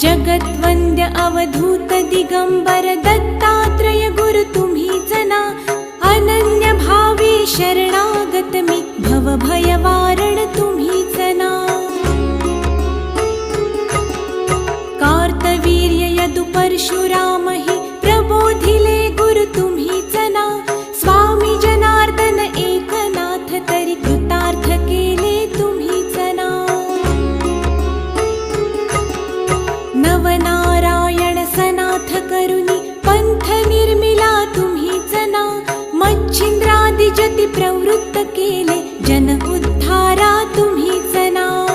जगद्वन्द्य अवधूत दिगंबर दत्तात्रय गुरु तुम्हीच ना. अनन्य भावे शरणागत मी भव भय वारण तुम्हीच ना. कार्तवीर्य यदु परशुराम हि प्रबोधिले गुरु तुम्हीच ना. स्वामी जनार्दन एकनाथ तरी कृतार्थ केले तुम्हीच ना. नवनारायण सनाथ करुणी पंथ निर्मिला तुम्हीच ना. मच्छिंद्रादि जति प्रवृत्त केले जन उद्धारा तुम्हीच ना.